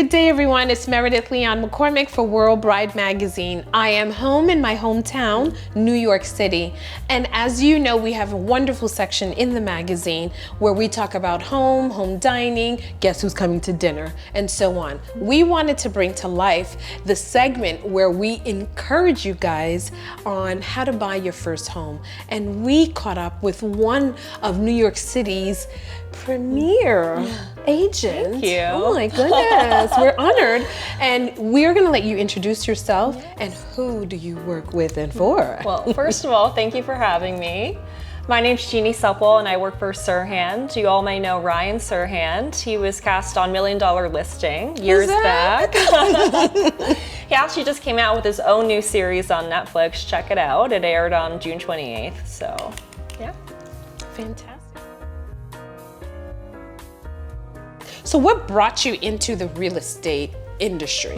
Good day, everyone. It's Meredith Leon McCormick for World Bride Magazine. I am home in my hometown, New York City. And as you know, we have a wonderful section in the magazine where we talk about home dining, guess who's coming to dinner, and so on. We wanted to bring to life the segment where we encourage you guys on how to buy your first home. And we caught up with one of New York City's premier agent. Thank you. Oh my goodness, we're honored. And we're gonna let you introduce yourself and who do you work with and for? Well, first of all, thank you for having me. My name's Jeannie Supple and I work for SERHANT. You all may know Ryan SERHANT. He was cast on $1 Million Listing years back. He actually just came out with his own new series on Netflix. Check it out. It aired on June 28th, so yeah. Fantastic. So what brought you into the real estate industry?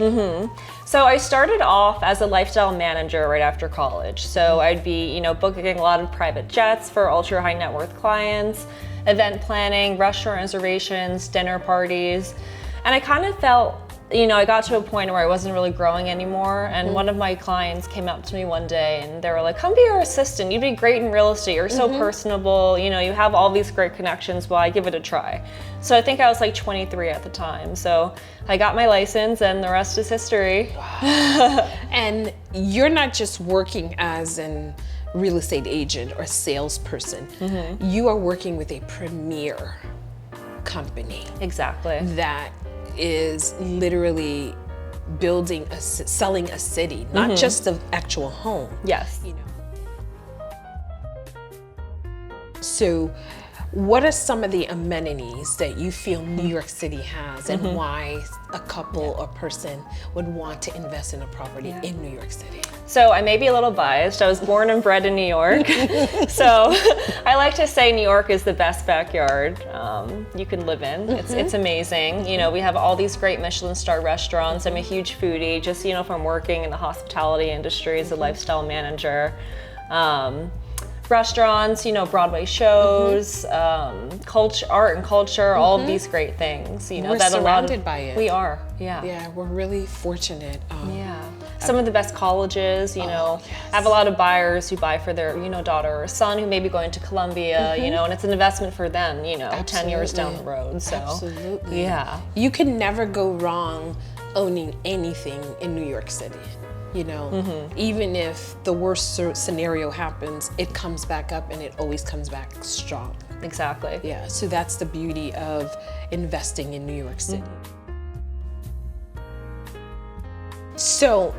So I started off as a lifestyle manager right after college. So I'd be, booking a lot of private jets for ultra high net worth clients, event planning, restaurant reservations, dinner parties. And I kind of felt, I got to a point where I wasn't really growing anymore. And one of my clients came up to me one day and they were like, come be our assistant. You'd be great in real estate. You're so personable. You have all these great connections. Why give it a try? So I think I was like 23 at the time. So I got my license and the rest is history. Wow. And you're not just working as an real estate agent or salesperson. You are working with a premier company. Exactly. That is literally selling a city, not just the actual home. Yes. So what are some of the amenities that you feel New York City has and why a couple or person would want to invest in a property in New York City? So I may be a little biased. I was born and bred in New York. So I like to say New York is the best backyard you can live in. It's amazing. We have all these great Michelin star restaurants. I'm a huge foodie, just from working in the hospitality industry as a lifestyle manager. Restaurants, Broadway shows, culture, art and culture, all of these great things. We're surrounded by it. We are, yeah. Yeah, we're really fortunate. Some of the best colleges, I have a lot of buyers who buy for their, daughter or son who may be going to Columbia, and it's an investment for them, 10 years down the road. So, absolutely. Yeah. You can never go wrong owning anything in New York City. Even if the worst scenario happens, it comes back up and it always comes back strong. Exactly. Yeah, so that's the beauty of investing in New York City. So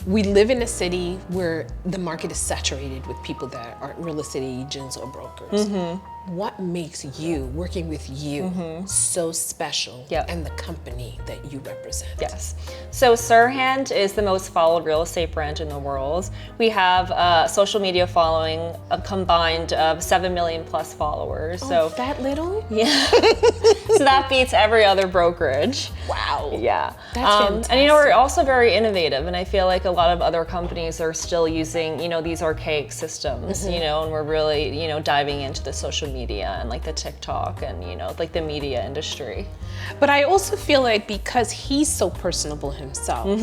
we live in a city where the market is saturated with people that are real estate agents or brokers. What makes you, working with you, so special and the company that you represent? Yes. So SERHANT is the most followed real estate brand in the world. We have a social media following a combined of 7 million plus followers. Oh, that little? Yeah. So that beats every other brokerage. Wow. Yeah. That's fantastic. And we're also very innovative, and I feel like a lot of other companies are still using, these archaic systems, and we're really, diving into the social media and like the TikTok and, like the media industry. But I also feel like because he's so personable himself,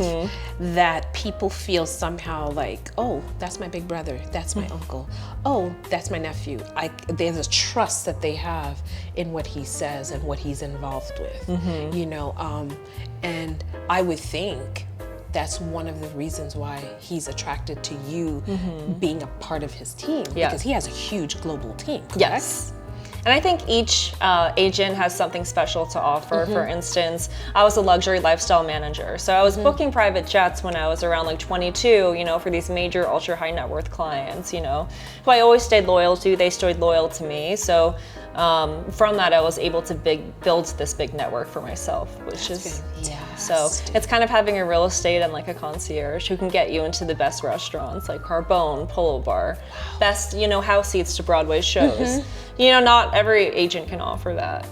that people feel somehow like, oh, that's my big brother, that's my uncle, oh, that's my nephew. There's a trust that they have in what he says and what he's involved with, and I would think that's one of the reasons why he's attracted to you being a part of his team, because he has a huge global team, correct? Yes. And I think each agent has something special to offer. For instance, I was a luxury lifestyle manager. So I was booking private jets when I was around like 22, for these major ultra high net worth clients, who I always stayed loyal to. They stayed loyal to me. So from that, I was able to build this big network for myself, which is, so it's kind of having a real estate and like a concierge who can get you into the best restaurants like Carbone, Polo Bar, best, house seats to Broadway shows. Not every agent can offer that.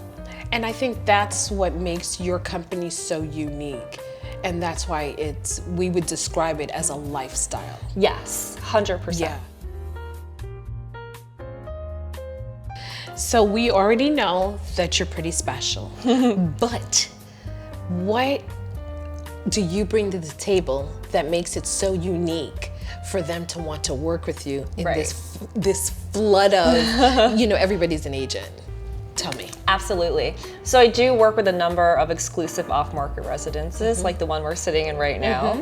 And I think that's what makes your company so unique. And that's why we would describe it as a lifestyle. Yes, 100%. Yeah. So we already know that you're pretty special, but what do you bring to the table that makes it so unique for them to want to work with you in this flood of, you know, everybody's an agent? Tell me. Absolutely. So I do work with a number of exclusive off-market residences, like the one we're sitting in right now.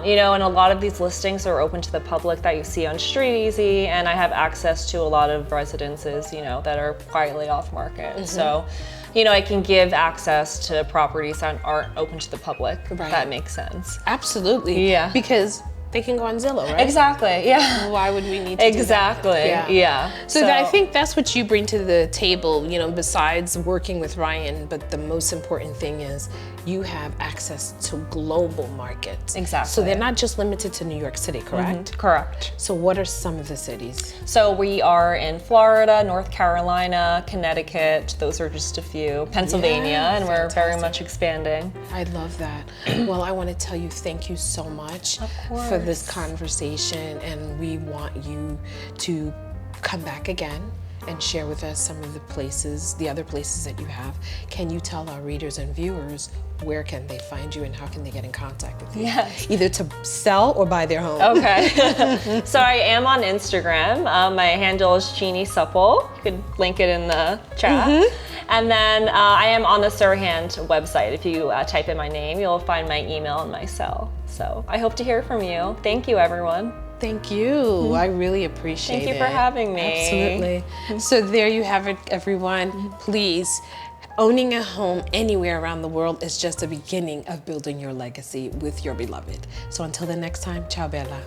You know, and a lot of these listings are open to the public that you see on StreetEasy, and I have access to a lot of residences, you know, that are quietly off-market. So, you know, I can give access to properties that aren't open to the public, if that makes sense. Absolutely. Yeah. Because they can go on Zillow, right? Exactly, yeah. Why would we need to do that? Yeah. So I think that's what you bring to the table, you know, besides working with Ryan, but the most important thing is you have access to global markets. Exactly. So they're not just limited to New York City, correct? Correct. So what are some of the cities? So we are in Florida, North Carolina, Connecticut, those are just a few, Pennsylvania, and we're very much expanding. I love that. Well, I want to tell you thank you so much for this conversation, and we want you to come back again and share with us some of the places, the other places that you have. Can you tell our readers and viewers where can they find you and how can they get in contact with you? Yes. Either to sell or buy their home. Okay. So I am on Instagram. My handle is Jeannie Supple. You could link it in the chat. And then I am on the SERHANT website. If you type in my name, you'll find my email and my cell. So I hope to hear from you. Thank you, everyone. Thank you. I really appreciate it. Thank you for having me. Absolutely. So there you have it, everyone. Please, owning a home anywhere around the world is just the beginning of building your legacy with your beloved. So until the next time, ciao bella.